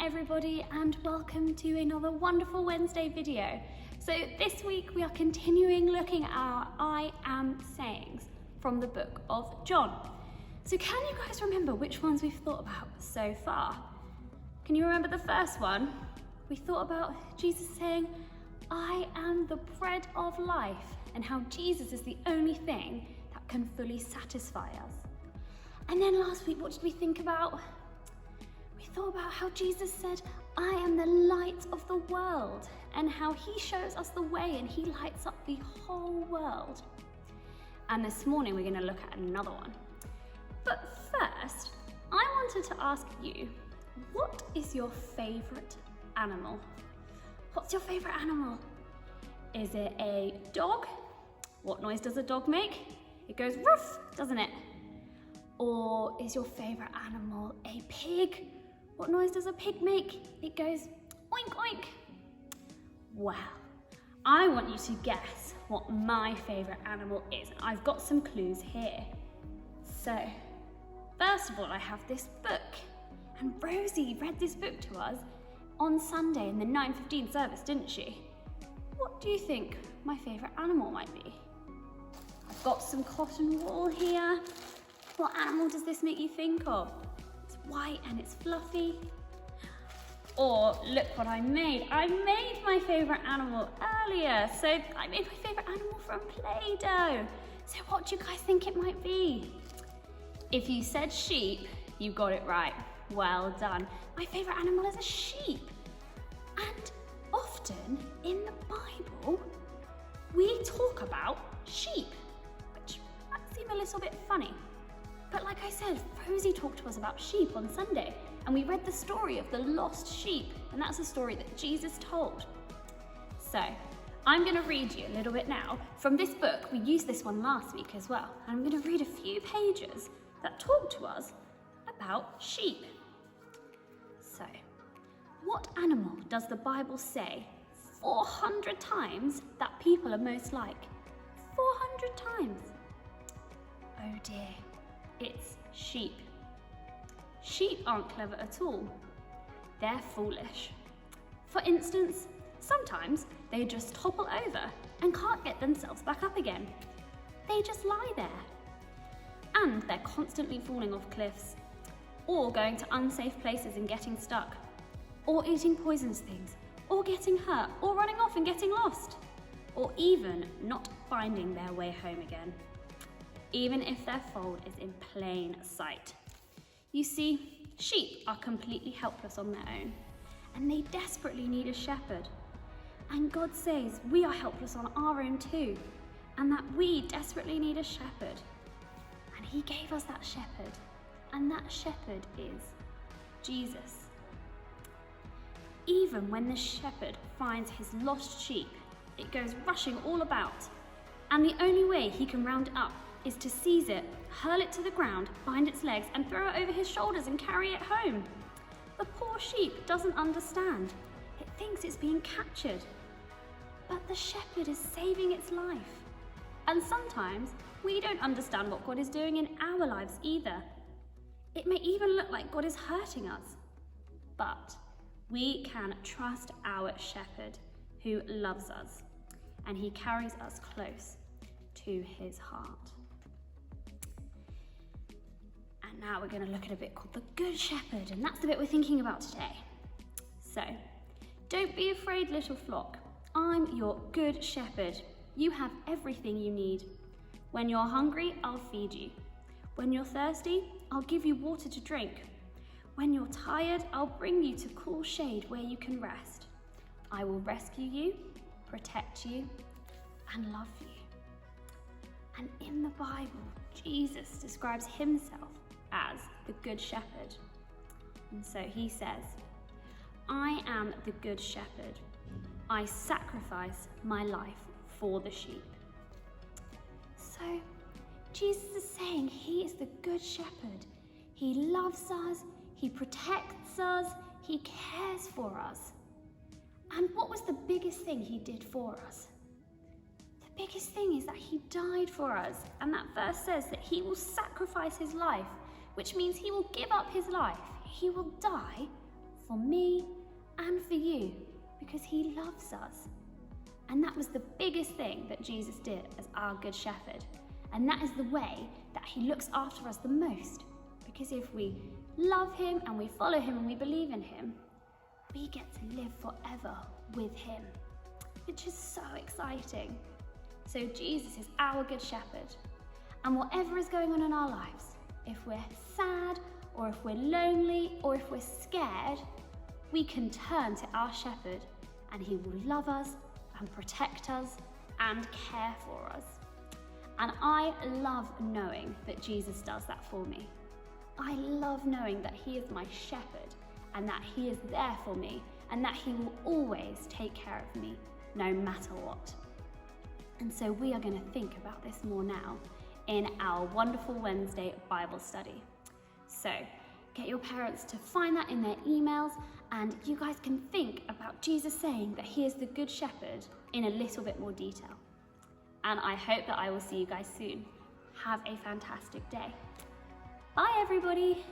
everybody, and welcome to another wonderful Wednesday video. So this week we are continuing looking at our I am sayings from the book of John. So can you guys remember which ones we've thought about so far? Can you remember the first one? We thought about Jesus saying, I am the bread of life, and how Jesus is the only thing that can fully satisfy us. And then last week, what did we think about? We thought about how Jesus said, I am the light of the world, and how he shows us the way and he lights up the whole world. And this morning, we're going to look at another one. But first, I wanted to ask you, what is your favourite animal? What's your favourite animal? Is it a dog? What noise does a dog make? It goes ruff, doesn't it? Or is your favourite animal a pig? What noise does a pig make? It goes oink oink. Well, I want you to guess what my favourite animal is. I've got some clues here. So, first of all, I have this book. And Rosie read this book to us on Sunday in the 9:15 service, didn't she? What do you think my favourite animal might be? I've got some cotton wool here. What animal does this make you think of? It's white and it's fluffy. Or look what I made. I made my favourite animal earlier. So I made my favourite animal from Play-Doh. So what do you guys think it might be? If you said sheep, you got it right. Well done. My favourite animal is a sheep. And often in the Bible, we talk about sheep, which might seem a little bit funny. But like I said, Rosie talked to us about sheep on Sunday, and we read the story of the lost sheep, and that's a story that Jesus told. So, I'm going to read you a little bit now from this book. We used this one last week as well, and I'm going to read a few pages that talk to us about sheep. So, what animal does the Bible say 400 times that people are most like? 400 times. Oh dear. It's sheep. Sheep aren't clever at all. They're foolish. For instance, sometimes they just topple over and can't get themselves back up again. They just lie there. And they're constantly falling off cliffs, or going to unsafe places and getting stuck, or eating poisonous things, or getting hurt, or running off and getting lost, or even not finding their way home again, even if their fold is in plain sight. You see, sheep are completely helpless on their own, and they desperately need a shepherd. And God says we are helpless on our own too, and that we desperately need a shepherd. And he gave us that shepherd, and that shepherd is Jesus. Even when the shepherd finds his lost sheep, it goes rushing all about, and the only way he can round it up is to seize it, hurl it to the ground, bind its legs, and throw it over his shoulders and carry it home. The poor sheep doesn't understand. It thinks it's being captured. But the shepherd is saving its life. And sometimes we don't understand what God is doing in our lives either. It may even look like God is hurting us. But we can trust our shepherd who loves us, and he carries us close to his heart. And now we're going to look at a bit called the Good Shepherd, and that's the bit we're thinking about today. So, don't be afraid, little flock. I'm your good shepherd. You have everything you need. When you're hungry, I'll feed you. When you're thirsty, I'll give you water to drink. When you're tired, I'll bring you to cool shade where you can rest. I will rescue you, protect you, and love you. And in the Bible, Jesus describes himself as the Good Shepherd. And so he says, I am the Good Shepherd. I sacrifice my life for the sheep. So Jesus is saying he is the Good Shepherd. He loves us, he protects us, he cares for us. And what was the biggest thing he did for us? The biggest thing is that he died for us. And that verse says that he will sacrifice his life, which means he will give up his life. He will die for me and for you because he loves us. And that was the biggest thing that Jesus did as our Good Shepherd. And that is the way that he looks after us the most. Because if we love him and we follow him and we believe in him, we get to live forever with him, which is so exciting. So Jesus is our Good Shepherd. And whatever is going on in our lives, if we're sad or if we're lonely or if we're scared, we can turn to our shepherd and he will love us and protect us and care for us. And I love knowing that Jesus does that for me. I love knowing that he is my shepherd and that he is there for me and that he will always take care of me no matter what. And so we are going to think about this more now in our Wonderful Wednesday Bible study. So get your parents to find that in their emails and you guys can think about Jesus saying that he is the Good Shepherd in a little bit more detail. And I hope that I will see you guys soon. Have a fantastic day. Bye everybody.